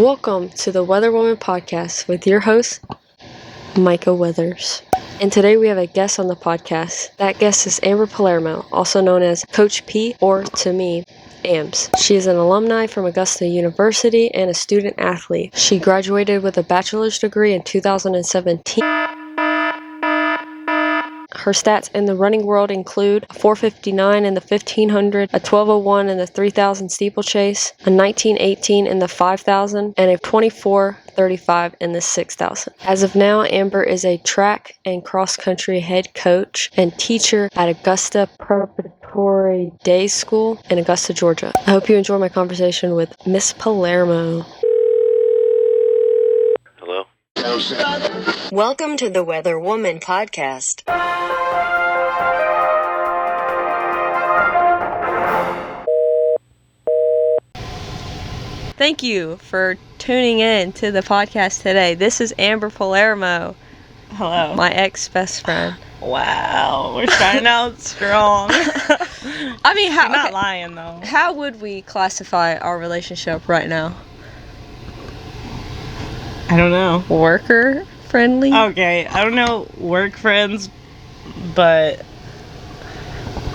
Welcome to the WeatherWoman podcast with your host, Micah Weathers. And today we have a guest on the podcast. That guest is Amber Palermo, also known as Coach P, or to me, AMS. She is an alumni from Augusta University and a student athlete. She graduated with a bachelor's degree in 2017. Her stats in the running world include a 4:59 in the 1500, a 12:01 in the 3000 steeplechase, a 19:18 in the 5000, and a 24:35 in the 6000. As of now, Amber is a track and cross-country head coach and teacher at Augusta Preparatory Day School in Augusta, Georgia. I hope you enjoy my conversation with Miss Palermo. Hello? Welcome to the WeatherWoman podcast. Thank you for tuning in to the podcast today. This is Amber Palermo. Hello. My ex-best friend. Wow, we're starting out strong. I mean, You're not lying, though. How would we classify our relationship right now? I don't know. Worker friendly? Okay, I don't know work friends, but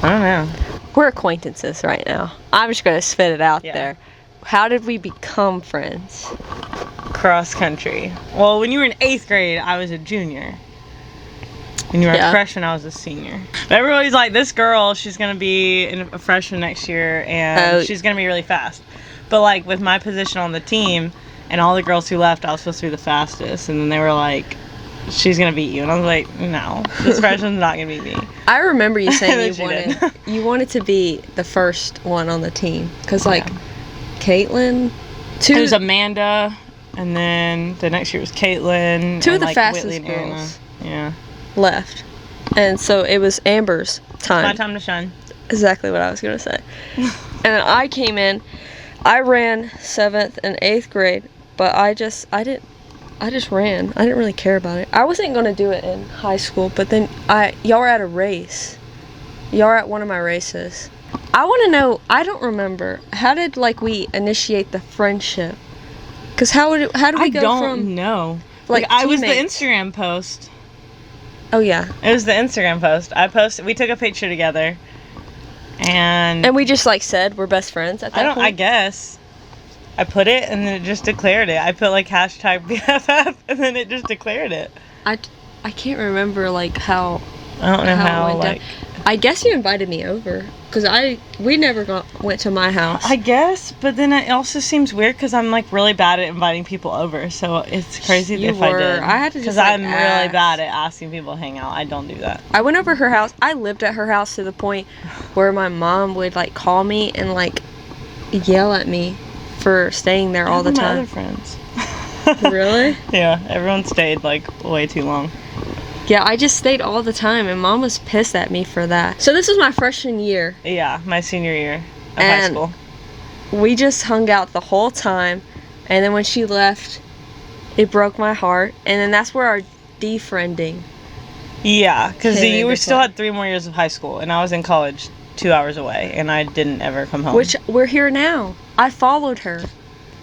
I don't know. We're acquaintances right now. I'm just going to spit it out Yeah. there. How did we become friends? Cross country. Well, when you were in 8th grade, I was a junior. When you were a freshman, I was a senior. But everybody's like, this girl, she's going to be a freshman next year, and she's going to be really fast. But, like, with my position on the team, and all the girls who left, I was supposed to be the fastest. And then they were like, she's going to beat you. And I was like, no, this freshman's not going to beat me. I remember you saying Then you wanted to be the first one on the team. Because, like, Caitlin... It was Amanda, and then the next year was Caitlin. Two of and, the like, fastest Whitley and Anna. girls. Yeah. Left. And so it was Amber's time. My time to shine. Exactly what I was going to say. And I came in, I ran 7th and 8th grade, but I just ran. I didn't really care about it. I wasn't going to do it in high school, but then y'all were at a race. Y'all were at one of my races. I want to know, I don't remember, how did we initiate the friendship? Because how did we go from... I don't know. I was the teammates? Instagram post. Oh, yeah. It was the Instagram post. We took a picture together. And we just, said we're best friends at that point? I guess. I put it, and then it just declared it. I put, hashtag BFF, and then it just declared it. I can't remember, how... I don't know how it went down. I guess you invited me over, because we never went to my house. I guess, but then it also seems weird because I'm really bad at inviting people over, so it's crazy if I did. I had to just because I'm really bad at asking people to hang out. I don't do that. I went over her house. I lived at her house to the point where my mom would call me and yell at me for staying there all the time. My other friends. Really? Yeah, everyone stayed way too long. Yeah, I just stayed all the time, and Mom was pissed at me for that. So this was my freshman year. Yeah, my senior year of high school. We just hung out the whole time, and then when she left, it broke my heart, and then that's where our defriending. Yeah, because you still had 3 more years of high school, and I was in college 2 hours away, and I didn't ever come home. Which, we're here now. I followed her.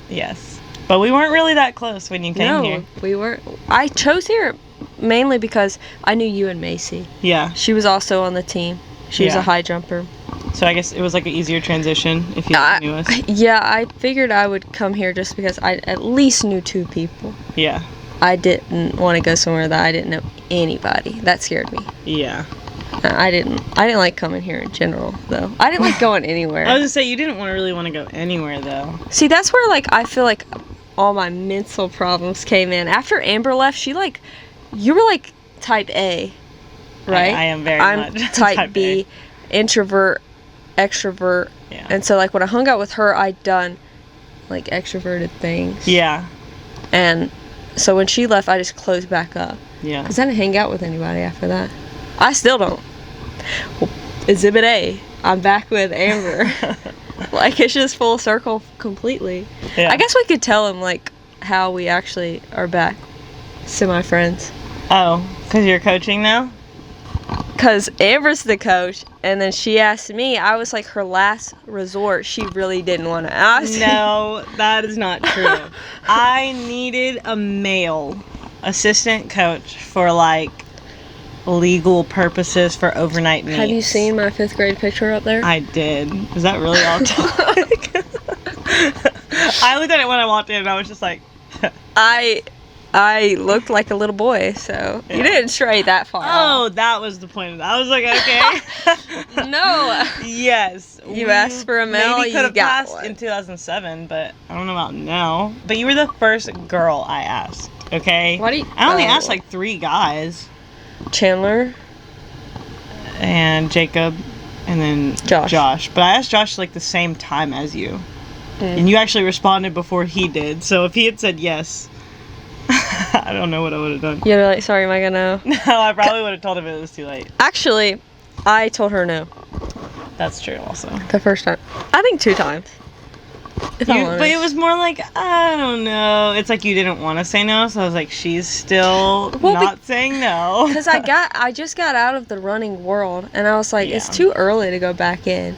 Yes. But we weren't really that close when you came here. No, we weren't. I chose here mainly because I knew you and Macy. Yeah. She was also on the team. She was a high jumper. So I guess it was an easier transition if you knew us. Yeah, I figured I would come here just because I at least knew 2 people. Yeah. I didn't want to go somewhere that I didn't know anybody. That scared me. Yeah. I didn't like coming here in general, though. I didn't like going anywhere. I was going to say, you didn't really want to go anywhere, though. See, that's where, I feel like all my mental problems came in. After Amber left, you were, type A, right? I am very much I'm type B, A. Introvert, extrovert. Yeah. And so, when I hung out with her, I'd done, extroverted things. Yeah. And so when she left, I just closed back up. Yeah. Because I didn't hang out with anybody after that. I still don't. Well, Exhibit A, I'm back with Amber. It's just full circle completely. Yeah. I guess we could tell him, how we actually are back. Semi-friends. Oh, because you're coaching now? Because Amber's the coach, and then she asked me. I was like her last resort. She really didn't want to ask. No, that is not true. I needed a male assistant coach for like legal purposes for overnight meets. Have you seen my 5th grade picture up there? I did. Is that really all topic? I looked at it when I walked in and I was just like I looked like a little boy, so you didn't stray that far. Oh, that was the point of that. I was like, okay. No. Yes. You asked for a male, maybe you could have got passed one. in 2007, but I don't know about now. But you were the first girl I asked, okay? Why do you... I only asked like 3 guys. Chandler. And Jacob. And then Josh. But I asked Josh like the same time as you. And you actually responded before he did. So if he had said yes, I don't know what I would have done. You're like, sorry, am I gonna... No, I probably would have told him it was too late. Actually, I told her no. That's true also. The first time. I think 2 times. But it was more like, I don't know. It's like you didn't want to say no, so I was like, she's still not saying no. Because I just got out of the running world, and I was like, it's too early to go back in.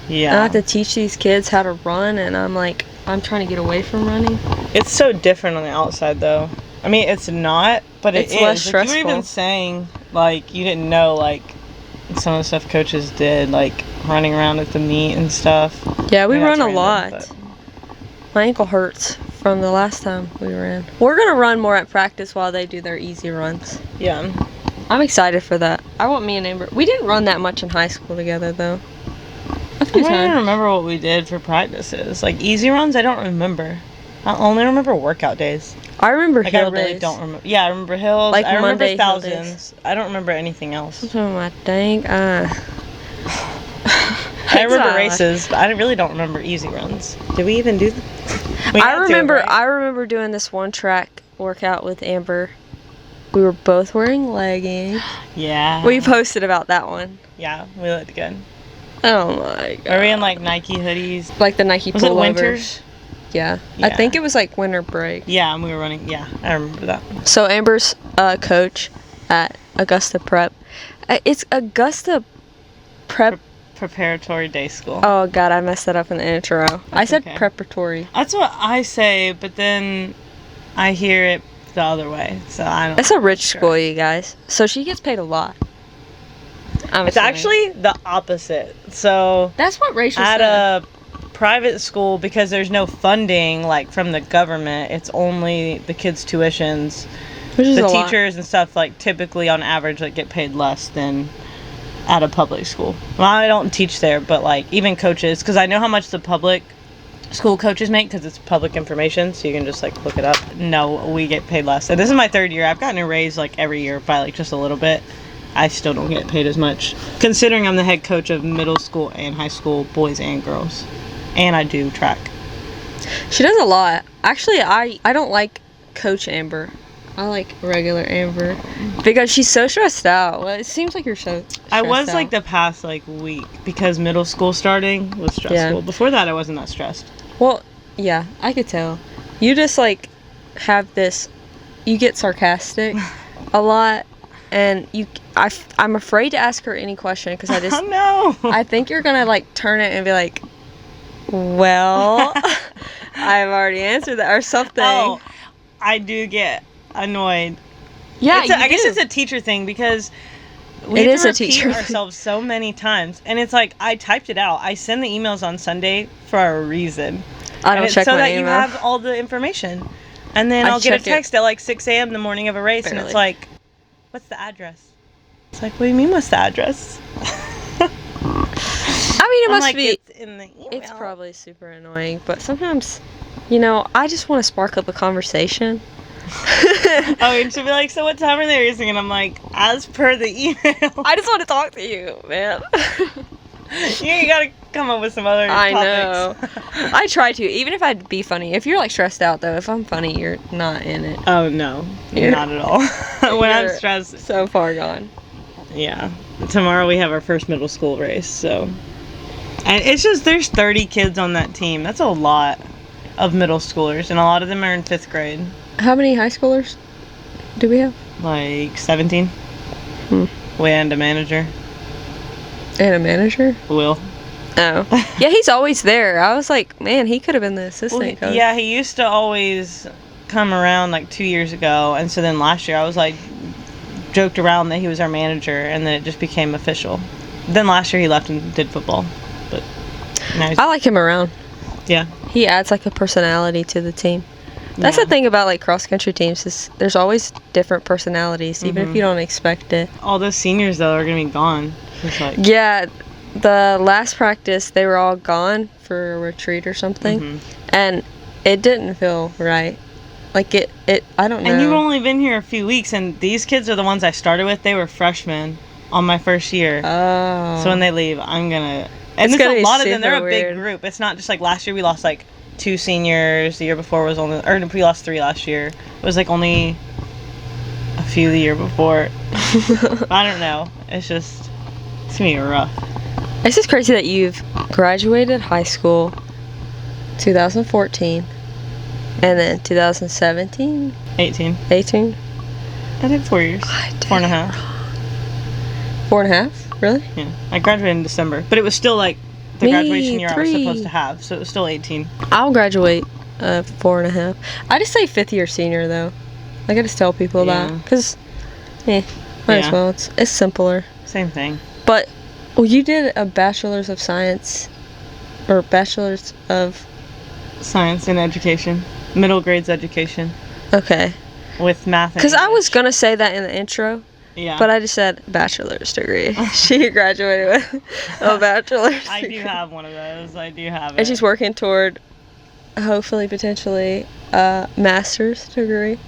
Yeah. I have to teach these kids how to run, and I'm like, I'm trying to get away from running. It's so different on the outside, though. I mean, it's not, but it's less stressful. You were even saying, like, you didn't know, like, some of the stuff coaches did, like, running around at the meet and stuff. Yeah, we run a lot. My ankle hurts from the last time we ran. We're going to run more at practice while they do their easy runs. Yeah. I'm excited for that. I want me and Amber. We didn't run that much in high school together, though. I don't even remember what we did for practices. Like, easy runs, I don't remember. I only remember workout days. I remember like, hill I really days. don't remember. Yeah, I remember hills. Like I remember Monday thousands. I don't remember anything else. Oh my dang. I remember races, but I really don't remember easy runs. Did we even do them? I remember doing this one track workout with Amber. We were both wearing leggings. Yeah. We posted about that one. Yeah, we looked good. Oh my god. Are we in like Nike hoodies? Like the Nike pullovers. Was it winters? Yeah. I think it was like winter break. Yeah, and we were running. Yeah, I remember that. So Amber's coach at Augusta Prep. It's Augusta Prep. Preparatory day school. Oh god, I messed that up in the intro. I said preparatory. That's what I say, but then I hear it the other way. So I don't. It's a rich school, you guys. So she gets paid a lot. It's actually the opposite. So that's what Rachel said. At a private school, because there's no funding like from the government, it's only the kids' tuitions. Which is the a teachers lot. And stuff, like, typically on average, like, get paid less than at a public school. Well, I don't teach there, but like even coaches, because I know how much the public school coaches make because it's public information, so you can just like look it up. No, we get paid less. And this is my 3rd year. I've gotten a raise like every year by like just a little bit. I still don't get paid as much, considering I'm the head coach of middle school and high school boys and girls, and I do track. She does a lot. Actually, I don't like Coach Amber. I like regular Amber because she's so stressed out. Well, it seems like you're so stressed I was out. like the past like week because middle school starting was stressful. Yeah. Before that, I wasn't that stressed. Well, yeah, I could tell. You just like have this. You get sarcastic a lot, and I'm afraid to ask her any question because I just no. I think you're gonna like turn it and be like, well, I've already answered that or something. Oh, I do get annoyed. Yeah, I guess it's a teacher thing because we it have is to a repeat teacher ourselves so many times, and it's like I typed it out. I send the emails on Sunday for a reason. I don't check so my that email. You have all the information, and then I'll get a text at like 6 a.m. the morning of a race, and it's like, "What's the address?" It's like, "What do you mean, what's the address?" I mean, it must like, be. It's in the email. It's probably super annoying, but sometimes, you know, I just want to spark up a conversation. Oh, and she'll be like, "So what time are they racing?" And I'm like, "As per the email." I just want to talk to you, man. You gotta come up with some other topics. I know. I try to, even if I'd be funny. If you're like stressed out though, if I'm funny, you're not in it. Oh no, not at all. When I'm stressed, so far gone. Yeah. Tomorrow we have our first middle school race, so. And it's just, there's 30 kids on that team. That's a lot of middle schoolers, and a lot of them are in 5th grade. How many high schoolers do we have? Like 17. And a manager. And a manager? Will. Oh. Yeah, he's always there. I was like, man, he could have been the assistant coach. Yeah, he used to always come around like 2 years ago, and so then last year I was like, joked around that he was our manager, and then it just became official. Then last year he left and did football, but now I like him around. Yeah. He adds like a personality to the team. That's the thing about like cross country teams is there's always different personalities, even if you don't expect it. All those seniors though are gonna be gone. Like... Yeah, the last practice they were all gone for a retreat or something, and it didn't feel right. Like it I don't know. And you've only been here a few weeks, and these kids are the ones I started with. They were freshmen on my first year. Oh. So when they leave, I'm gonna. And it's a lot of them. They're a big group. It's not just like last year we lost like 2 seniors. The year before was only, or we lost 3 last year. It was like only a few the year before. I don't know. It's just, it's gonna be rough. It's just crazy that you've graduated high school 2014 and then 2017? 18. 18? I did 4 years. 4.5. 4.5? Really? Yeah. I graduated in December, but it was still like the graduation year 3. I was supposed to have, so it was still 18. I'll graduate 4.5. I just say 5th year senior though. I gotta tell people that because, might as well. It's simpler. Same thing. But well, you did a bachelor's of science, or bachelor's of science and education, middle grades education. Okay. With math. Because I was gonna say that in the intro. Yeah. But I just said bachelor's degree. She graduated with a bachelor's degree. I do have one of those. I do have it. And she's working toward, hopefully, potentially, a master's degree.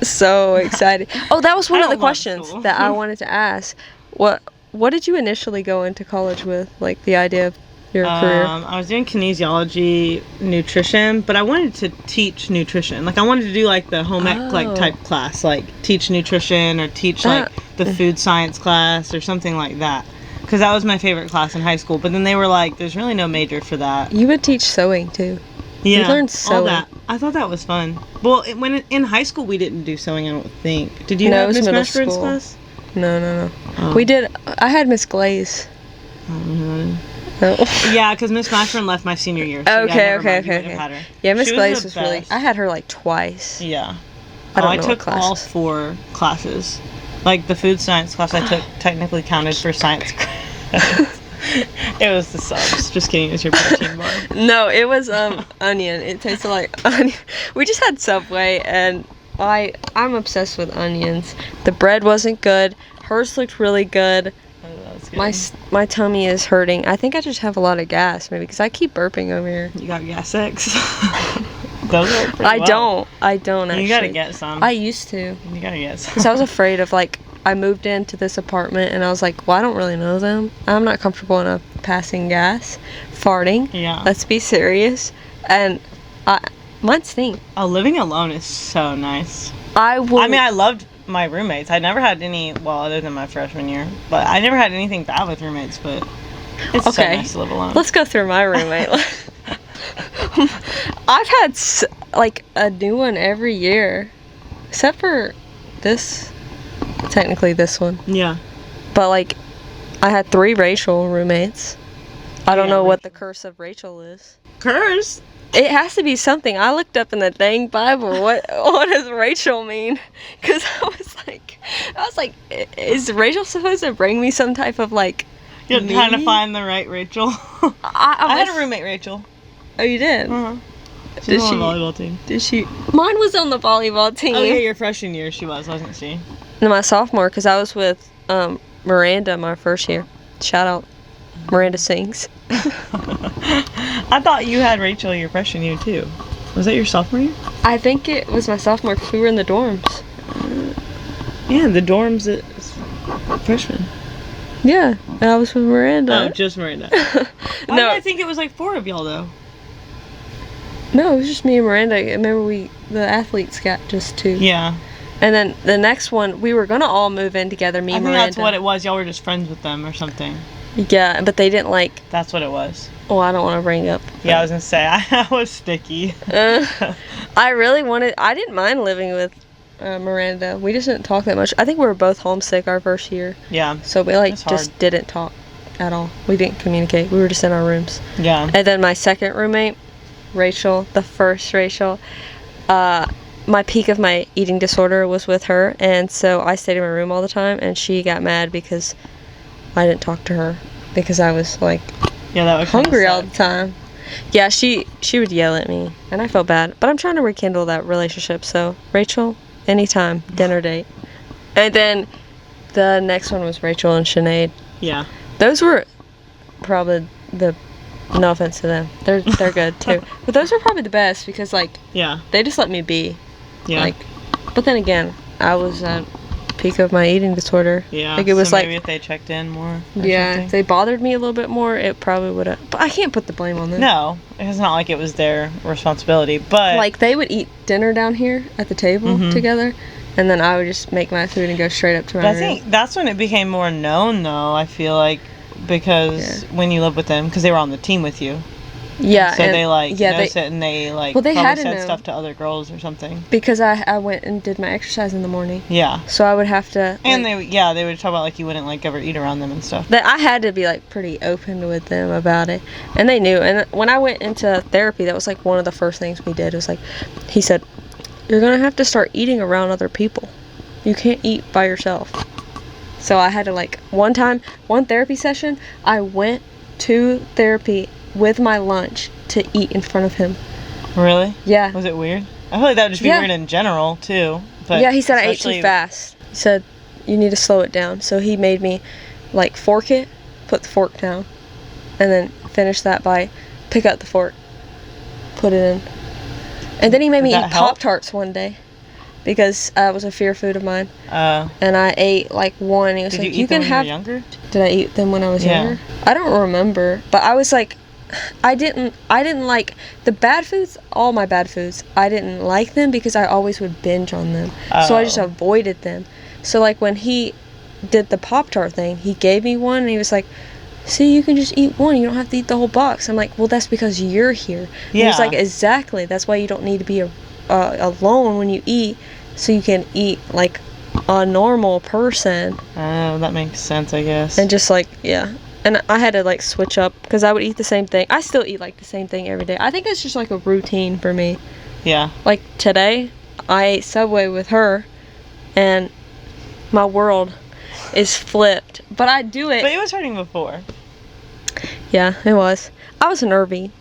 So excited. Oh, that was one of the questions that I wanted to ask. What did you initially go into college with? Like the idea of your career? I was doing kinesiology, nutrition, but I wanted to teach nutrition. Like I wanted to do like the home ec like type class, like teach nutrition or teach like the food science class or something like that. Because that was my favorite class in high school. But then they were like, "There's really no major for that." You would teach sewing too. Yeah, you learned sewing. All that. I thought that was fun. Well, in high school we didn't do sewing. I don't think. Did you have Miss Mashburn's class? No. Oh. We did. I had Miss Glaze. No. Yeah, because Miss Mashburn left my senior year. So Okay. Yeah, Miss Glaze was really. I had her like twice. Yeah. I took all 4 classes. Like the food science class I took technically counted for science credits. It was the subs. Just kidding. It was your protein bar. No, it was onion. It tasted like onion. We just had Subway, and I'm obsessed with onions. The bread wasn't good. Hers looked really good. My tummy is hurting. I think I just have a lot of gas, maybe, because I keep burping over here. You got gas X? Those work pretty well. I don't actually. You gotta get some. I used to. You gotta get some. Because I was afraid of, like, I moved into this apartment, and I was like, well, I don't really know them. I'm not comfortable enough passing gas, farting. Yeah. Let's be serious. And mine stink. Living alone is so nice. I mean, I loved my roommates. I never had any, well, other than my freshman year, but I never had anything bad with roommates, but it's so nice to live alone. Let's go through my roommate. I've had like a new one every year, except for technically this one. Yeah. But like, I had 3 Rachel roommates. I don't know what the curse of Rachel is. Curse? It has to be something. I looked up in the dang Bible. What does Rachel mean? Because I was like, is Rachel supposed to bring me some type of like? You're trying to find the right Rachel. I had a roommate, Rachel. Oh, you did? She's on the volleyball team. Did she? Mine was on the volleyball team. Oh yeah, your freshman year she wasn't she? No, my sophomore, because I was with Miranda my first year. Shout out, Miranda sings. I thought you had Rachel your freshman year too. Was that your sophomore year? I think it was my sophomore because we were in the dorms. Yeah, the dorms at freshman. Yeah, and I was with Miranda. Oh, just Miranda. Why did I think it was like 4 of y'all though? No, it was just me and Miranda. Remember the athletes got just 2. Yeah. And then the next one, we were gonna all move in together. Me and Miranda. I think that's what it was. Y'all were just friends with them or something. Yeah, but they didn't like. That's what it was. Oh, I don't want to bring up. Yeah, I was gonna say I was sticky. I really wanted. I didn't mind living with Miranda, we just didn't talk that much. I think we were both homesick our first year. Yeah. So we just didn't talk at all. We didn't communicate. We were just in our rooms. Yeah. And then my second roommate, Rachel, the first Rachel, my peak of my eating disorder was with her, and so I stayed in my room all the time, and she got mad because I didn't talk to her because I was like that was hungry all the time. Yeah, she would yell at me, and I felt bad. But I'm trying to rekindle that relationship. So, Rachel, anytime, dinner date. And then the next one was Rachel and Sinead. Yeah. Those were probably no offense to them. They're good too. But those were probably the best because they just let me be. Yeah. But then again, I was at peak of my eating disorder. Yeah. It was maybe if they checked in more. If they bothered me a little bit more, it probably would have. But I can't put the blame on them. No, it's not like it was their responsibility. But they would eat dinner down here at the table together, and then I would just make my food and go straight up to my room. I think that's when it became more known, though. I feel like because when you lived with them, because they were on the team with you. Yeah, so they noticed it, and they they had to said know stuff to other girls or something. Because I went and did my exercise in the morning. Yeah. So I would have to. And they would talk about you wouldn't ever eat around them and stuff. That I had to be pretty open with them about it, and they knew. And when I went into therapy, that was one of the first things we did. It was he said, "You're gonna have to start eating around other people. You can't eat by yourself." So I had to one therapy session, I went to therapy with my lunch to eat in front of him. Really? Yeah. Was it weird? I feel like that would just be weird in general, too. But yeah, he said I ate too fast. He said, you need to slow it down. So he made me, fork it, put the fork down, and then finish that by pick up the fork, put it in. And then he made me eat Pop-Tarts one day because it was a fear food of mine. And I ate, one. He was Did you eat them when you were younger? Did I eat them when I was younger? I don't remember, but I was I didn't like the bad foods, all my bad foods. I didn't like them because I always would binge on them. So I just avoided them. So when he did the Pop-Tart thing, he gave me one and he was like, see, you can just eat one. You don't have to eat the whole box. I'm like, well, that's because you're here. Yeah. He was like, exactly. That's why you don't need to be alone when you eat, so you can eat a normal person. Oh, that makes sense, I guess. And just and I had to switch up because I would eat the same thing. I still eat the same thing every day. I think it's just a routine for me. Yeah. Today, I ate Subway with her, and my world is flipped. But I do it. But it was hurting before. Yeah, it was. I was nervy.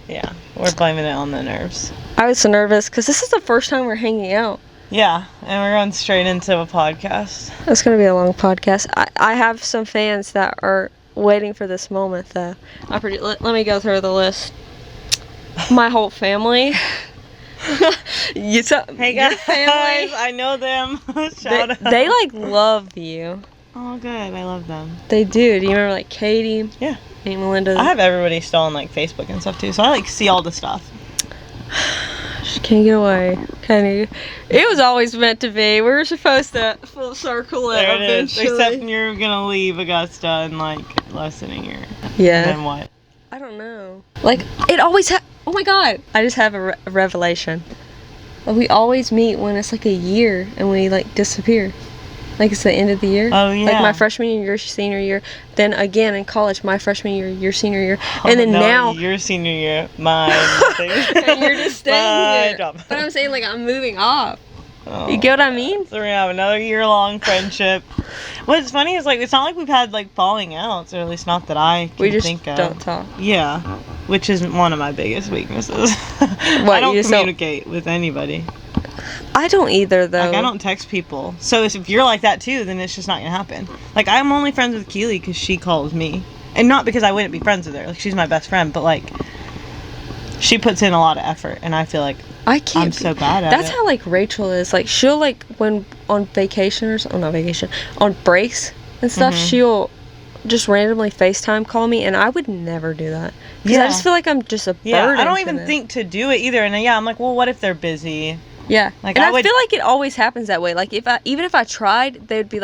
Yeah, we're blaming it on the nerves. I was so nervous because this is the first time we're hanging out. Yeah, and we're going straight into a podcast. It's going to be a long podcast. I have some fans that are waiting for this moment, though. Let me go through the list. My whole family. Hey guys, family. I know them. Shout out. They love you. Oh, good. I love them. They do. Do you remember Katie? Yeah. Aunt Melinda. I have everybody still on Facebook and stuff too, so I see all the stuff. She can't get away. It was always meant to be. We were supposed to full circle it eventually. Except you're gonna leave Augusta in less than a year. Yeah. Then what? I don't know. It always oh my god. I just have a revelation. We always meet when it's a year and we disappear. It's the end of the year. Oh, yeah. My freshman year, your senior year. Then again in college, my freshman year, your senior year. And then now. Your senior year, mine. And you're just staying here. But I'm saying, I'm moving off. Oh, you get what I mean? So we're going to have another year-long friendship. What's funny is, it's not we've had, falling outs, or at least not that I can think of. We just don't talk. Yeah. Which is one of my biggest weaknesses. I don't communicate with anybody. I don't either, though. I don't text people. So if you're like that, too, then it's just not going to happen. I'm only friends with Keely because she calls me. And not because I wouldn't be friends with her. She's my best friend. But, she puts in a lot of effort. And I feel I'm so bad at it. That's how, Rachel is. She'll, when on vacation or not vacation, on breaks and stuff, she'll just randomly FaceTime call me. And I would never do that. Because I just feel I'm just a burden. Yeah, I don't even think to do it either. And, I'm well, what if they're busy? Yeah, and I feel it always happens that way. Even if I tried, they would be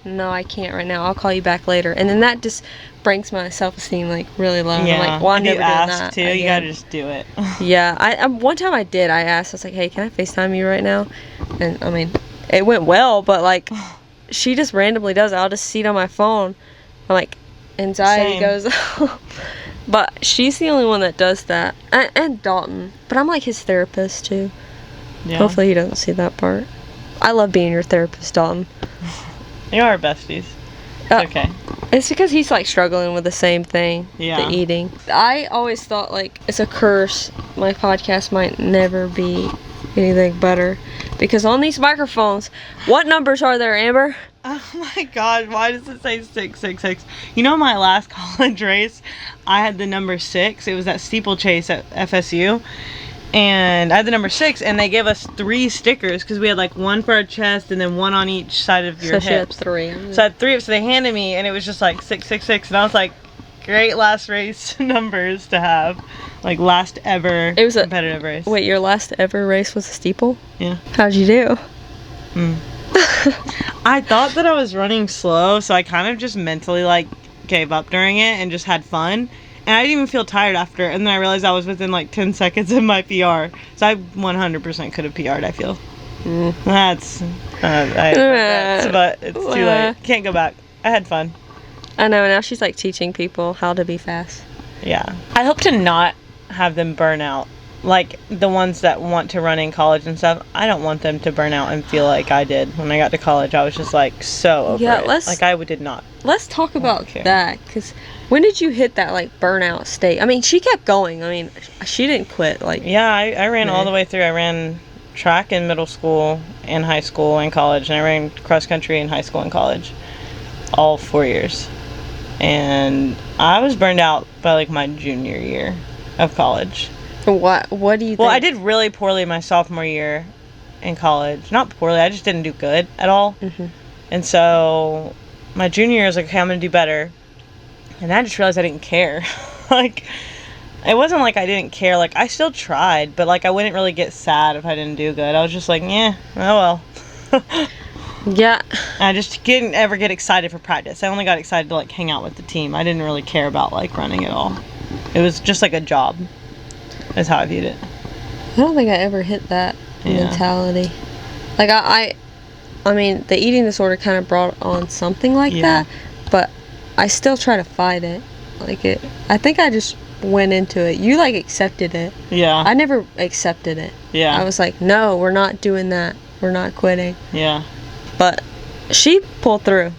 no, I can't right now. I'll call you back later. And then that just brings my self-esteem really low. Yeah. I'm well, I'm never doing that. Too, you gotta just do it. Yeah, one time I did. I asked. I was hey, can I FaceTime you right now? And, I mean, it went well, but, like, she just randomly does it. I'll just see it on my phone. I'm like, anxiety goes. But she's the only one that does that. And Dalton. But I'm, like, his therapist, too. Yeah. Hopefully he doesn't see that part. I love being your therapist, Dalton. You are besties. It's okay. It's because he's like struggling with the same thing, the eating. I always thought like it's a curse. My podcast might never be anything better because on these microphones, what numbers are there, Amber? Oh my God, why does it say 666? You know, my last college race, I had the number 6. It was that steeplechase at FSU. And I had the number 6, and they gave us 3 stickers because we had like 1 for our chest and then 1 on each side of your hips. So she had 3. So I had 3, so they handed me, and it was just like 666, and I was like, great last race numbers to have, like last ever competitive race. Wait, your last ever race was a steeple? Yeah. How'd you do? I thought that I was running slow, so I kind of just mentally like gave up during it and just had fun. And I didn't even feel tired after. And then I realized I was within like 10 seconds of my PR. So I 100% could have PR'd, I feel. That's... but it's too late. Can't go back. I had fun. I know. Now she's like teaching people how to be fast. Yeah. I hope to not have them burn out. Like the ones that want to run in college and stuff. I don't want them to burn out and feel like I did. When I got to college, I was just like so over it. Like I did not. Let's talk about that. Because... when did you hit that, like, burnout state? I mean, she kept going. I mean, she didn't quit, like... Yeah, I ran all the way through. I ran track in middle school and high school and college. And I ran cross country in high school and college. All 4 years. And I was burned out by, like, my junior year of college. What do you think? Well, I did really poorly my sophomore year in college. Not poorly, I just didn't do good at all. And so, my junior year, I was like, okay, I'm going to do better. And I just realized I didn't care. Like, it wasn't like I didn't care. Like, I still tried, but, like, I wouldn't really get sad if I didn't do good. I was just like, yeah, oh well. Yeah. I just didn't ever get excited for practice. I only got excited to, like, hang out with the team. I didn't really care about, like, running at all. It was just like a job. That's how I viewed it. I don't think I ever hit that mentality. Like, I mean, the eating disorder kind of brought on something like that, but I still try to fight it. Like I think I just went into it. You like accepted it. Yeah. I never accepted it. Yeah. I was like, no, we're not doing that. We're not quitting. Yeah. But she pulled through.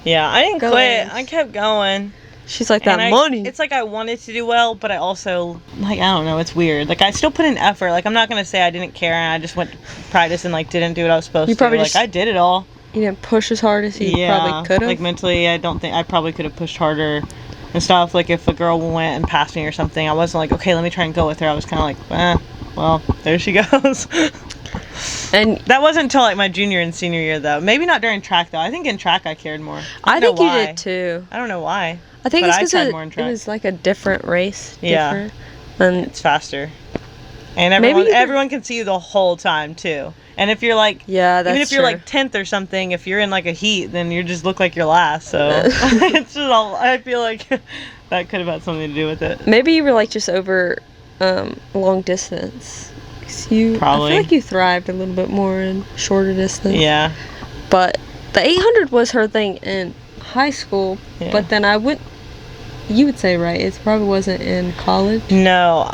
Yeah, I didn't quit. I kept going. She's like, that money. It's like I wanted to do well, but I also, like, I don't know, it's weird. Like, I still put in effort. Like, I'm not going to say I didn't care and I just went to practice and, like, didn't do what I was supposed to. Probably like, I did it all. You didn't push as hard as you probably could have. Like, mentally, I don't think I probably could have pushed harder and stuff. Like, if a girl went and passed me or something, I wasn't like, okay, let me try and go with her. I was kind of like, well, there she goes. And that wasn't until, like, my junior and senior year, though. Maybe not during track, though. I think in track I cared more. I think you did, too. I don't know why. I think it's because it was, like, a different race. Yeah. And it's faster. And everyone can see you the whole time, too. And if you're like, even if you're like 10th or something, if you're in like a heat, then you just look like you're last. So it's just all, I feel like that could have had something to do with it. Maybe you were like just over long distance. I feel like you thrived a little bit more in shorter distance. Yeah. But the 800 was her thing in high school. Yeah. But then you would say, right, it probably wasn't in college? No,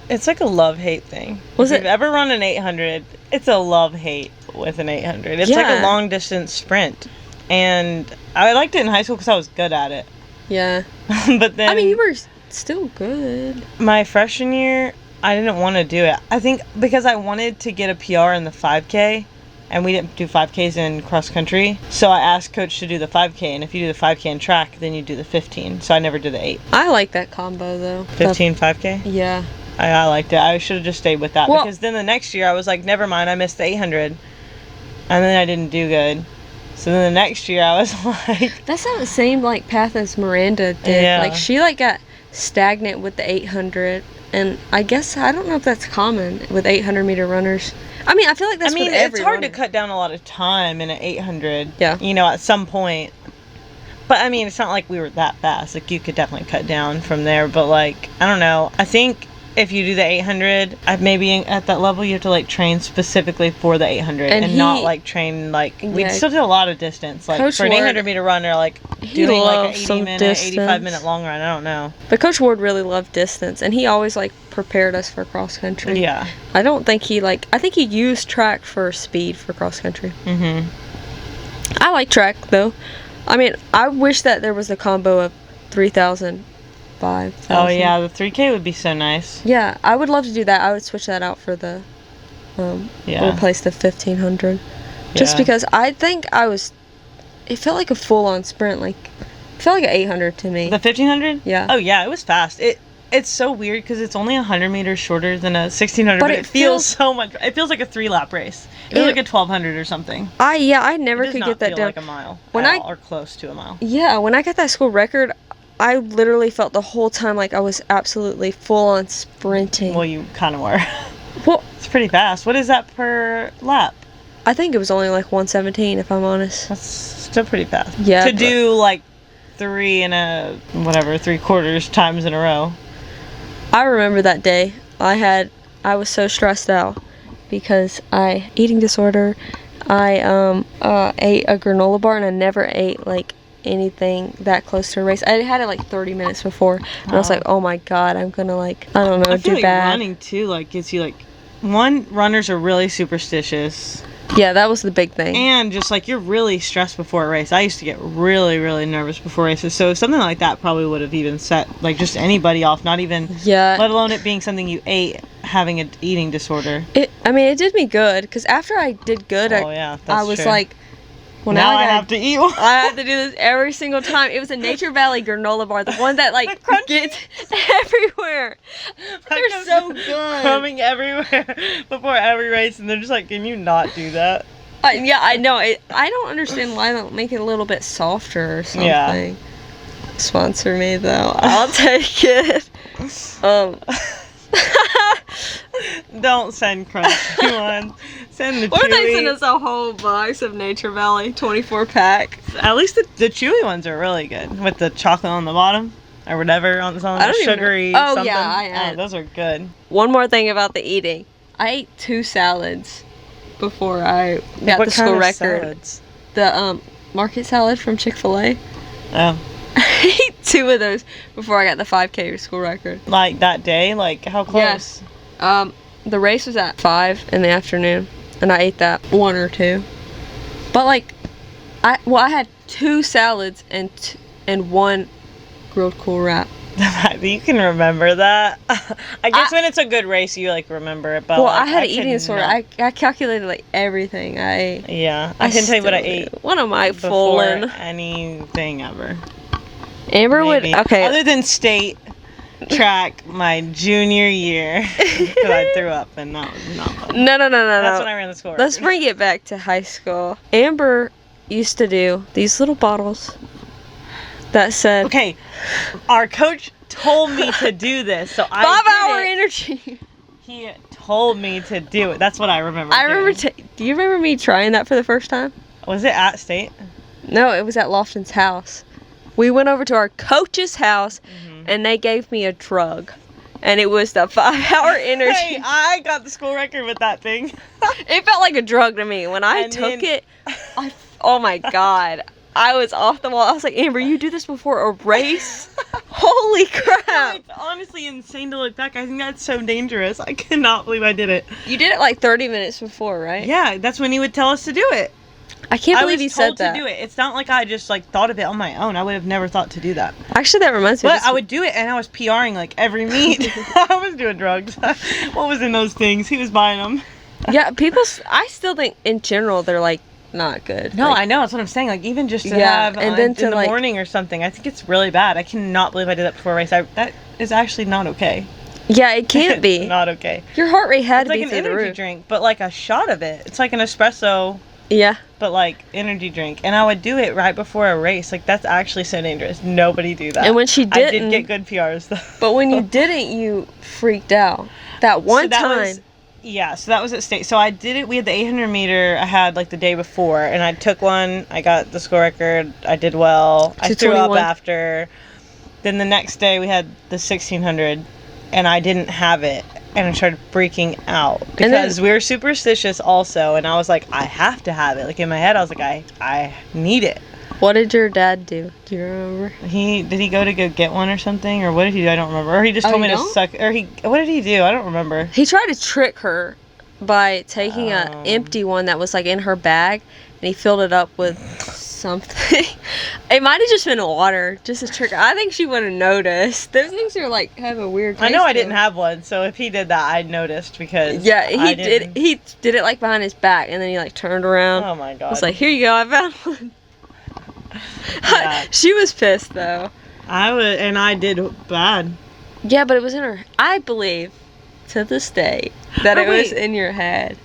it's like a love-hate thing. If you've ever run an 800, it's a love-hate with an 800. It's like a long-distance sprint. And I liked it in high school because I was good at it. Yeah. But then... I mean, you were still good. My freshman year, I didn't want to do it. I think because I wanted to get a PR in the 5K. And we didn't do 5Ks in cross country. So I asked coach to do the 5K. And if you do the 5K in track, then you do the 15. So I never did the 8. I like that combo, though. 15, 5K? Yeah. I liked it. I should have just stayed with that. Because then the next year, I was like, never mind, I missed the 800. And then I didn't do good. So then the next year, I was like... That's not the same, like, path as Miranda did. Yeah. Like, she, like, got stagnant with the 800. And I guess, I don't know if that's common with 800-meter runners. I mean, I feel like that's with every it's hard runner. to cut down a lot of time in an 800. Yeah. You know, at some point. But, I mean, it's not like we were that fast. Like, you could definitely cut down from there. But, like, I don't know. I think if you do the 800, maybe at that level you have to like train specifically for the 800 and not like train like we still do a lot of distance like Coach for an 800 meter run or like doing like an 85-minute long run. I don't know. But Coach Ward really loved distance, and he always like prepared us for cross country. Yeah. I don't think I think he used track for speed for cross country. Mhm. I like track though. I mean, I wish that there was a combo of 3,000. 5,000. Oh yeah, the 3K would be so nice. Yeah, I would love to do that. I would switch that out for the replace the 1,500. Just because I think it felt like a full-on sprint. Like, it felt like an 800 to me. The 1,500? Yeah. Oh yeah, it was fast. It's so weird because it's only 100 meters shorter than a 1,600, but it feels so much. It feels like a 3-lap race. It feels like a 1,200 or something. I never could get that down. Like a mile or close to a mile. Yeah, when I got that school record, I literally felt the whole time like I was absolutely full on sprinting. Well, you kind of were. Well, it's pretty fast. What is that per lap? I think it was only like 117, if I'm honest. That's still pretty fast. Yeah. To do like 3.75 times in a row. I remember that day. I was so stressed out because eating disorder. I ate a granola bar, and I never ate like anything that close to a race. I had it like 30 minutes before, and I was like, oh my god, I'm gonna like, I don't know, I feel do like bad. Running too like gets you like, runners are really superstitious. Yeah, that was the big thing. And just like you're really stressed before a race. I used to get really, really nervous before races. So something like that probably would have even set like just anybody off, not even let alone it being something you ate, having an eating disorder. It did me good because after I did good, I was true. Like, well, now I have to eat one. I have to do this every single time. It was a Nature Valley granola bar, the one that like gets everywhere. They're so good. Coming everywhere before every race, and they're just like, can you not do that? Yeah, I know. I don't understand why they don't make it a little bit softer or something. Yeah. Sponsor me though. I'll take it. Don't send crunchy ones. Send the What chewy. if they send us a whole box of Nature Valley 24-pack? At least the chewy ones are really good with the chocolate on the bottom or whatever on the sugary. Oh something. yeah, those are good. One more thing about the eating. I ate 2 salads before I got the school record. Salads? The market salad from Chick-fil-A. Oh. I ate 2 of those before I got the 5K school record. Like that day? Like how close? Yeah. The race was at 5 in the afternoon, and I ate that 1 or 2. But like, I had 2 salads and 1 grilled Cool Wrap. You can remember that. I guess when it's a good race, you like remember it. But well, I had an eating disorder. I calculated like everything. I can tell you what I ate. What am I fooling? Anything ever. Amber would other than state track my junior year because I threw up and that was not fun. No. That's when I ran the school record. Let's bring it back to high school. Amber used to do these little bottles that said, okay, our coach told me to do this, so 5-hour energy. He told me to do it. That's what I remember. Do you remember me trying that for the first time? Was it at state? No, it was at Lofton's house. We went over to our coach's house, and they gave me a drug, and it was the 5-hour energy. Hey, I got the school record with that thing. It felt like a drug to me when I took it. Oh my god, I was off the wall. I was like, Amber, you do this before a race? Holy crap! It's honestly insane to look back. I think that's so dangerous. I cannot believe I did it. You did it like 30 minutes before, right? Yeah, that's when he would tell us to do it. I can't believe you said that. I was told to do it. It's not like I just like thought of it on my own. I would have never thought to do that. Actually, that reminds me. But I would do it, and I was PRing like every meet. I was doing drugs. What was in those things? He was buying them. Yeah, I still think in general they're like not good. No, like, I know. That's what I'm saying. Like even just to have and then in the morning or something. I think it's really bad. I cannot believe I did that before a race. That is actually not okay. Yeah, it can't be. It's not okay. Your heart rate had to be through the roof. It's like an energy drink, but like a shot of it. It's like an espresso. Yeah. But like energy drink, and I would do it right before a race. Like that's actually so dangerous. Nobody do that. And when she didn't, I did get good PRs though. But when you didn't, you freaked out. That one time. So that was at state. So I did it. We had the 800 meter. I had like the day before, and I took one. I got the school record. I did well. I threw up after. Then the next day we had the 1600. and I didn't have it. And I started freaking out because we were superstitious also, and I was like, I have to have it. Like in my head, I was like, I need it. What did your dad do? Do you remember? Did he go to go get one or something, or what did he do? I don't remember. Or he just told me to suck. Or what did he do? I don't remember. He tried to trick her by taking an empty one that was like in her bag, and he filled it up with something. It might have just been water, just a trick. I think she would have noticed. Those things are like have a weird taste. I know I didn't have one, so if he did that, I noticed because he did. He did it like behind his back, and then he like turned around. Oh my god! I was like, here you go, I found one. Yeah. She was pissed though. I did bad. Yeah, but it was in her. I believe to this day that it was in your head.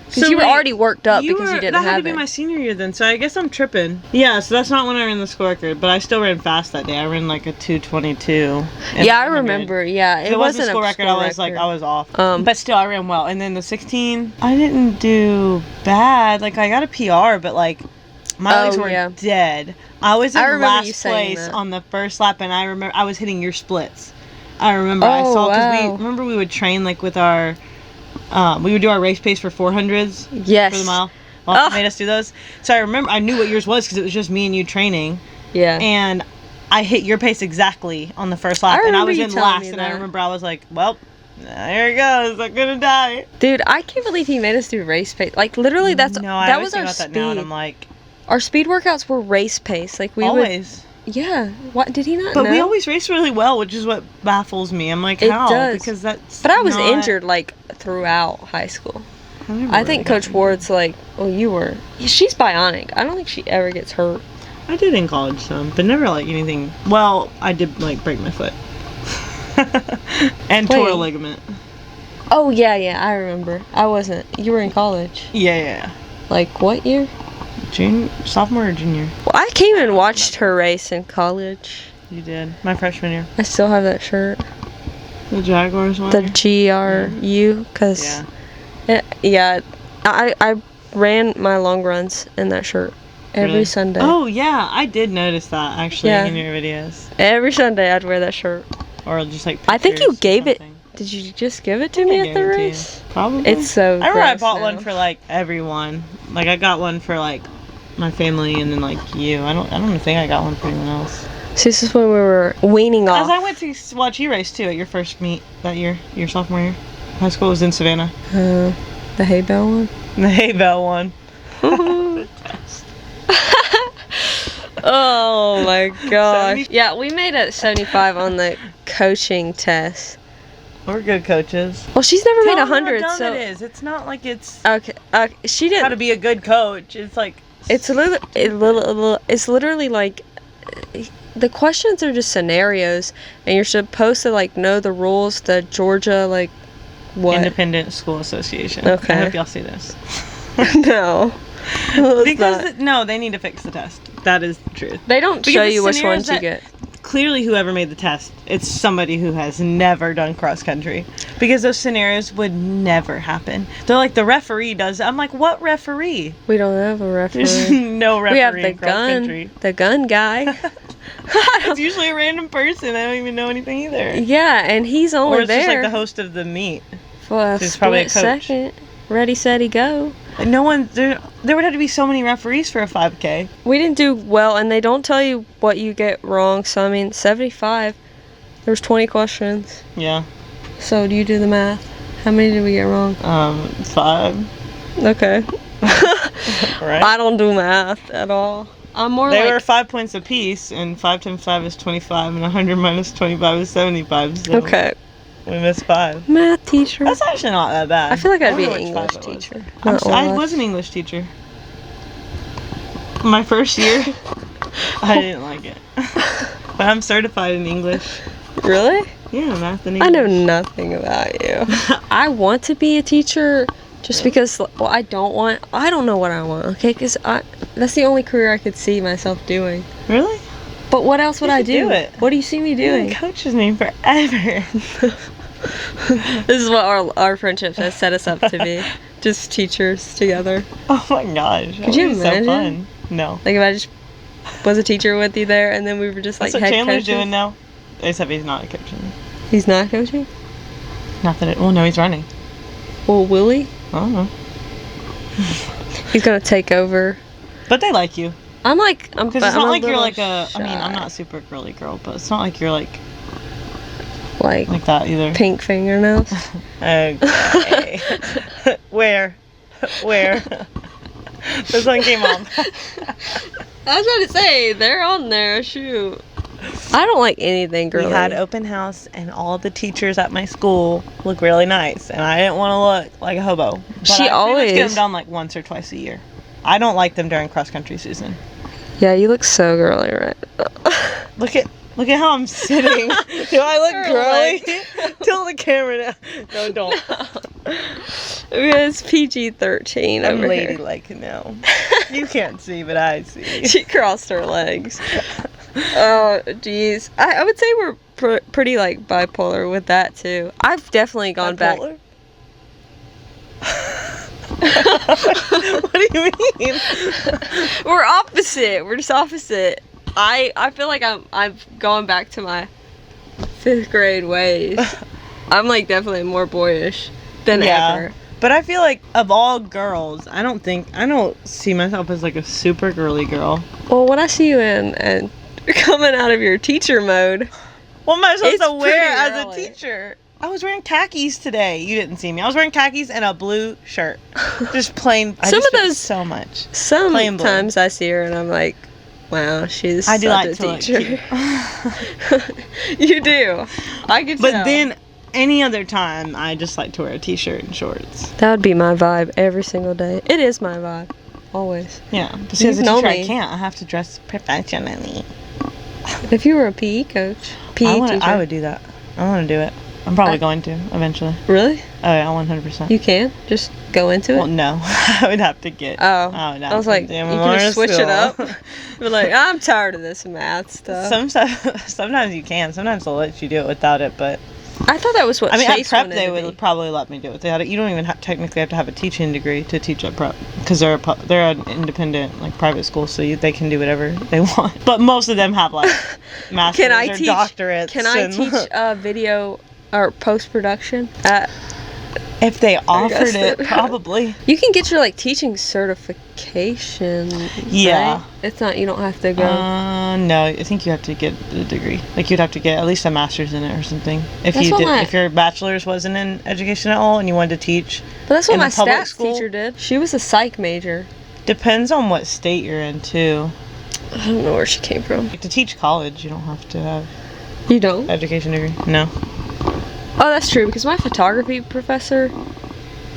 Because you were already worked up because you didn't have it. That had to be my senior year then, so I guess I'm tripping. Yeah, so that's not when I ran the school record, but I still ran fast that day. I ran like a 2:22. Yeah, I remember. Yeah, it wasn't a school record. I was off. But still, I ran well. And then the 16, I didn't do bad. Like I got a PR, but like my legs were dead. I was in last place on the first lap, and I remember I was hitting your splits. I remember I saw because we would train like with our. We would do our race pace for 400s. Yes. For the mile. Well, made us do those. So I remember, I knew what yours was because it was just me and you training. Yeah. And I hit your pace exactly on the first lap. And I was in last. And I remember I was like, well, there it goes. I'm going to die. Dude, I can't believe he made us do race pace. Like, literally, that was our speed. That now and I'm like, our speed workouts were race pace. Like, we always. Yeah. What did he not know? But we always race really well, which is what baffles me. I'm like, how? It does. Because that's But I was injured, like, throughout high school. I think Coach Ward's like, oh, you were. She's bionic. I don't think she ever gets hurt. I did in college some, but never like anything. Well, I did like break my foot. And tore a ligament. Oh, yeah, I remember. I wasn't. You were in college. Yeah. Like, what year? Sophomore or junior? Well, I came and watched her race in college. You did. My freshman year. I still have that shirt. The Jaguars one? The GRU, because... Yeah. I ran my long runs in that shirt every Sunday. Oh, yeah. I did notice that, actually, in your videos. Every Sunday I'd wear that shirt. Or just, like, I think you gave it... Did you just give it to me at the race? Probably. It's so I remember I bought one for, like, everyone. Like, I got one for, like... my family and then like you. I don't think I got one for anyone else. So this is when we were weaning off. As I went to watch you race too at your first meet that year, your sophomore year. High school was in Savannah. The hay bale one? The hay bale one. Oh my gosh. Yeah, we made it 75 on the coaching test. We're good coaches. Well, she's never made 100, how dumb so it is. It's not like it's okay. She didn't. How to be a good coach? It's like it's literally like the questions are just scenarios, and you're supposed to like know the rules. The Georgia like what? Independent School Association. Okay. I hope y'all see this. No. Because they need to fix the test. That is the truth. They don't show you which ones you get. Clearly, whoever made the test, it's somebody who has never done cross country, because those scenarios would never happen. They're like, the referee does it. I'm like, what referee? We don't have a referee. There's no referee. We have the in cross country. The gun guy. It's usually a random person. I don't even know anything either. Yeah, and he's only or it's there. Just like the host of the meet. For a split second. Ready, steady, go. No one, there would have to be so many referees for a 5K. We didn't do well, and they don't tell you what you get wrong. So, I mean, 75, there's 20 questions. Yeah. So, do you do the math? How many did we get wrong? 5. Okay. Right? I don't do math at all. I'm more they were 5 points apiece, and 5 times 5 is 25, and 100 minus 25 is 75. So okay. We missed 5. Math teacher. That's actually not that bad. I feel like I'd be an English teacher. I was an English teacher. My first year, I didn't like it. But I'm certified in English. Really? Yeah, math and English. I know nothing about you. I want to be a teacher just because, well, I don't know what I want, okay? Because that's the only career I could see myself doing. Really? But what else would I do? What do you see me doing? Coaches me forever. This is what our friendship has set us up to be. Just teachers together. Oh my gosh. Could you imagine? So fun. No. Like if I just was a teacher with you there and then we were just like That's what head Chandler's coaches. doing now. Except he's not coaching. He's not coaching? Not that it. Well, no, he's running. Well, will he? I don't know. He's gonna take over. But they like you. I'm Because it's not like you're like shy. I mean, I'm not a super girly girl, but it's not like you're like like that either. pink fingernails. Okay. Where? This one came on. I was about to say, they're on there. Shoot. I don't like anything girly. We had open house, and all the teachers at my school look really nice, and I didn't want to look like a hobo. But She I always get them done like once or twice a year. I don't like them during cross country season. Yeah, you look so girly right now. Look at how I'm sitting. Do I look girly? Tilt the camera down. No, don't. It's PG-13 I'm over ladylike now. You can't see, but I see. here. She crossed her legs. Oh, jeez. I would say we're pretty, like, bipolar with that, too. I've definitely gone back. What do you mean? We're opposite. We're just opposite. I feel like I'm going back to my 5th grade ways. I'm, like, definitely more boyish than ever. But I feel like of all girls, I don't see myself as like a super girly girl. Well, when I see you and coming out of your teacher mode, what am I supposed to wear as a early. teacher? I was wearing khakis today. You didn't see me. I was wearing khakis and a blue shirt. Just plain. I just fit so much. Sometimes I see her and I'm like, wow, she's I do such like a to teacher. Look cute. You do. I can tell. But then any other time, I just like to wear a t-shirt and shorts. That would be my vibe every single day. It is my vibe. Always. Yeah. But as a teacher, I can't. I have to dress professionally. If you were a PE coach, teacher. I would do that. I want to do it. I'm probably going to eventually. Really? Oh yeah, 100%. You can just go into it. Well, no, I would have to get. Oh, I was like, you can just switch it up. Be like, I'm tired of this math stuff. Sometimes you can. Sometimes they'll let you do it without it, but. I thought that was what. I mean, Chase at prep wanted they to would be. probably let me do it. You don't even technically have to have a teaching degree to teach at prep because they're an independent like private school, so they can do whatever they want. But most of them have like masters or doctorates. Can I teach video or post production at? If they offered it, probably. You can get your like teaching certification. Yeah. Right? It's not. You don't have to go. No, I think you have to get a degree. Like you'd have to get at least a master's in it or something. If your bachelor's wasn't in education at all and you wanted to teach. But that's what my stats teacher did. She was a psych major. Depends on what state you're in too. I don't know where she came from. To teach college, you don't have to have. You don't? Education degree? No. Oh, that's true, because my photography professor,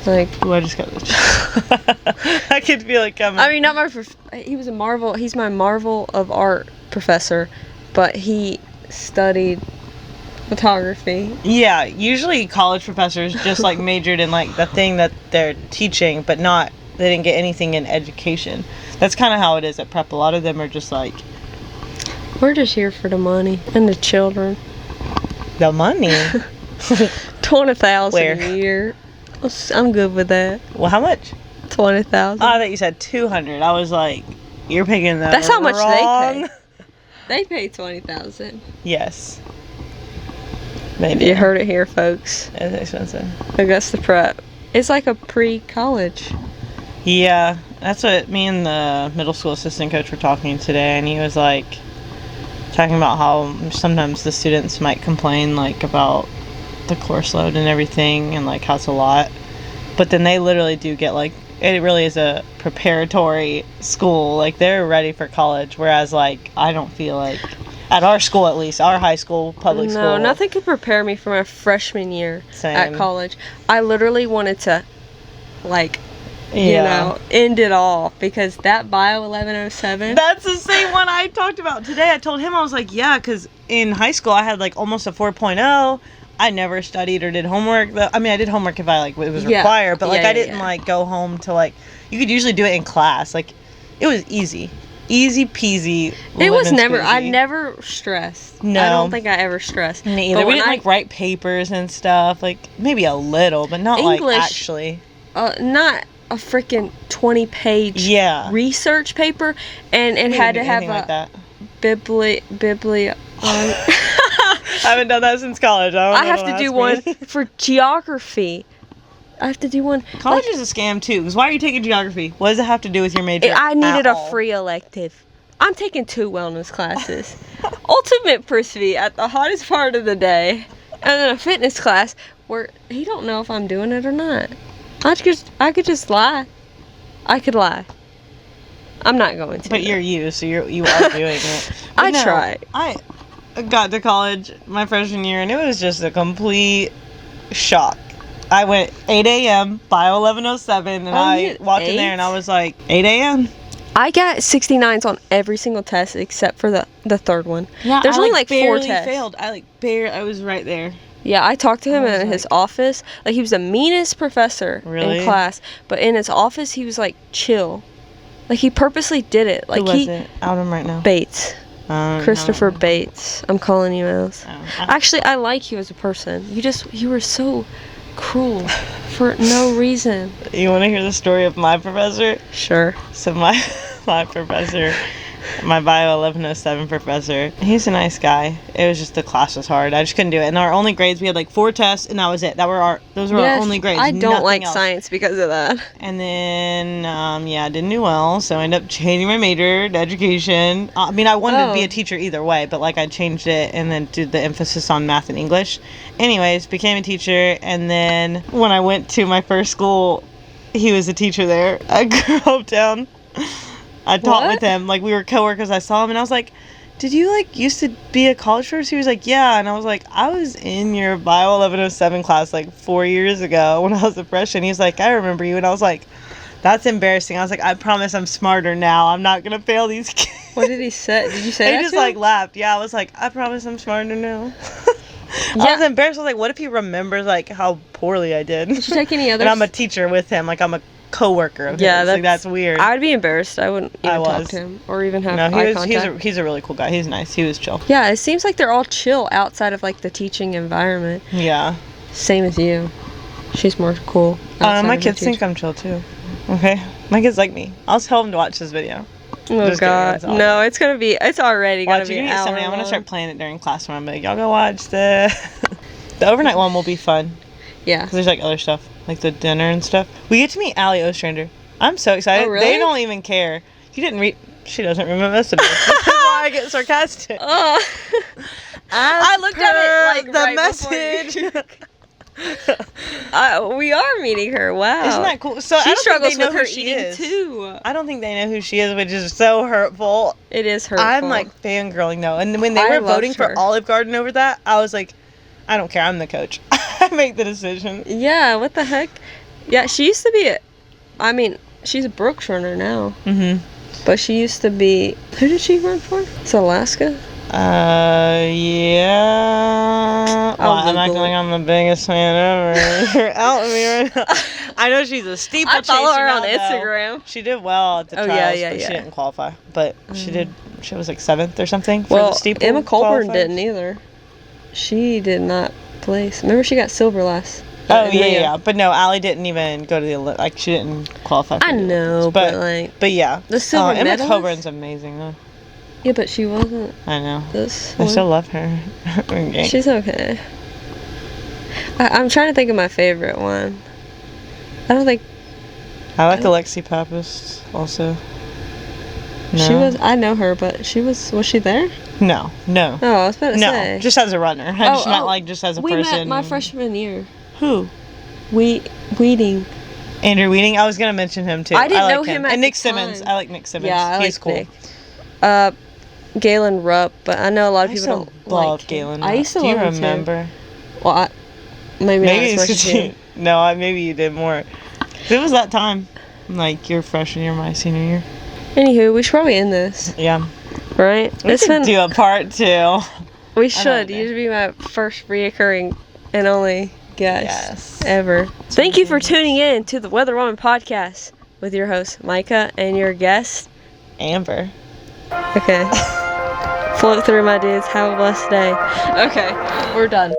like... Ooh, I just got this. I could feel it coming. I mean, not my... He's my Marvel of Art professor, but he studied photography. Yeah, usually college professors just, like, majored in, like, the thing that they're teaching, but they didn't get anything in education. That's kind of how it is at prep. A lot of them are just, like... We're just here for the money and the children. The money? 20,000 a year. I'm good with that. Well, how much? 20,000. Oh, I thought you said 200. I was like, you're picking that. That's how much wrong. they pay. They pay 20,000. Yes. Maybe. You heard it here, folks. It's expensive. Augusta Prep. It's like a pre-college. Yeah, that's what me and the middle school assistant coach were talking today, and he was like talking about how sometimes the students might complain like about the course load and everything and like how it's a lot, but then they literally do get like, it really is a preparatory school, like they're ready for college, whereas like I don't feel like at our school, at least our high school, public school, no, nothing could prepare me for my freshman year at college. I literally wanted to like end it all, because that bio 1107, that's the same one I talked about today. I told him, I was like, yeah, because in high school I had like almost a 4.0. I never studied or did homework. I mean, I did homework if it was required, but like I didn't like go home to like, you could usually do it in class. Like it was easy peasy. It was never, I never stressed. No. I don't think I ever stressed. Me either. We didn't like write papers and stuff, like maybe a little, but not English, like actually. Not a freaking 20-page research paper, and it had to have a like that. haven't done that since college. I have to do one for geography. I have to do one. College is a scam too. Because why are you taking geography? What does it have to do with your major? I needed a free elective. I'm taking 2 wellness classes. Ultimate pursuit at the hottest part of the day, and then a fitness class where he don't know if I'm doing it or not. I could just lie. I could lie. I'm not going to. But you're you, so you are doing it. I try. I got to college my freshman year, and it was just a complete shock. I went 8 a.m., bio 1107, and I walked in there, and I was like, 8 a.m.? I got 69s on every single test except for the third one. Yeah, there's only like 4 tests. Failed. I was right there. Yeah, I talked to him in his office. Like, he was the meanest professor in class, but in his office, he was like chill. Like, he purposely did it. Like, who was it? Out him right now. Bates. Christopher Bates. I'm calling you out. Actually, I like you as a person. You were so cruel for no reason. You want to hear the story of my professor? Sure. So my professor, my bio 1107 professor, he's a nice guy. It was just the class was hard. I just couldn't do it. And our only grades, we had like 4 tests, and that was it. Those were our only grades. I don't like science because of that. And then, I didn't do well, so I ended up changing my major to education. I mean, I wanted to be a teacher either way, but like I changed it and then did the emphasis on math and English. Anyways, became a teacher, and then when I went to my first school, he was a teacher there. I grew up down. I taught with him. Like, we were coworkers. I saw him, and I was like, did you, like, used to be a college first? He was like, yeah. And I was like, I was in your bio 1107 class, like, 4 years ago when I was a freshman. He was like, I remember you. And I was like, that's embarrassing. I was like, I promise I'm smarter now. I'm not going to fail these kids. What did he say? Did you say that He just, like, laughed. Yeah, I was like, I promise I'm smarter now. Yeah. I was embarrassed. I was like, what if he remembers, like, how poorly I did? Did you take any others? And I'm a teacher with him. Like, I'm a co-worker of his. Like, that's weird. I'd be embarrassed. I wouldn't even talk to him or even have eye contact. He's a really cool guy. He's nice. He was chill. Yeah, it seems like they're all chill outside of like the teaching environment. Yeah. Same as you. She's more cool. My kids think I'm chill too. Okay? My kids like me. I'll tell them to watch this video. Oh, just God. No, it's already going to be an hour I'm going to start playing it during class when I'm like, y'all go watch the overnight one will be fun. Yeah. Because there's like other stuff, like the dinner and stuff. We get to meet Allie Ostrander. I'm so excited. Oh, really? They don't even care. You didn't read. She doesn't remember this. This is why I get sarcastic. I looked at it like the message. We are meeting her. Wow. Isn't that cool? So she struggles with her eating too. I don't think they know who she is, which is so hurtful. It is hurtful. I'm like fangirling though. And when they were voting for Olive Garden over that, I was like, I don't care. I'm the coach. I make the decision. Yeah, what the heck? Yeah, she used to be she's a Brooks runner now. Mm-hmm. But she used to be, who did she run for? It's Alaska? Yeah. Well, I'm acting like I'm the biggest fan ever. You're out with me right now. I know she's a steeplechaser. I follow her on Instagram. Though. She did well at the trials, but she didn't qualify. But she did. She was like 7th or something for the steeple. Emma Colburn didn't either. She did not place. Remember, she got silver last. Oh yeah. But no, Allie didn't even go to the she didn't qualify. For I know, but yeah, the silver medalist. Emma Colburn's amazing though. Yeah, but she wasn't. I know. I still love her. Okay. She's okay. I'm trying to think of my favorite one. I don't think. I like Alexi Pappas also. No. She was. I know her, but she was. Was she there? No. Oh, I was about to say. No, just as a runner. I just meant like just as a person. We met my freshman year. Who? Weeding. Andrew Weeding. I was gonna mention him too. I didn't know him at and Nick the Simmons. time. I like Nick Simmons. Yeah, He's cool. Nick. Galen Rupp, but I know a lot of people don't like Galen. I used to love him. Do you remember? Too. Well, maybe it's because maybe you did more. It was that time, like your freshman year, my senior year. Anywho, we should probably end this. Yeah. Right? We should do a part 2. We should. You should be my first reoccurring and only guest ever. Thank you for tuning in to the WeatherWoman podcast with your host, Micah, and your guest, Amber. Okay. Float through, my dudes. Have a blessed day. Okay, we're done.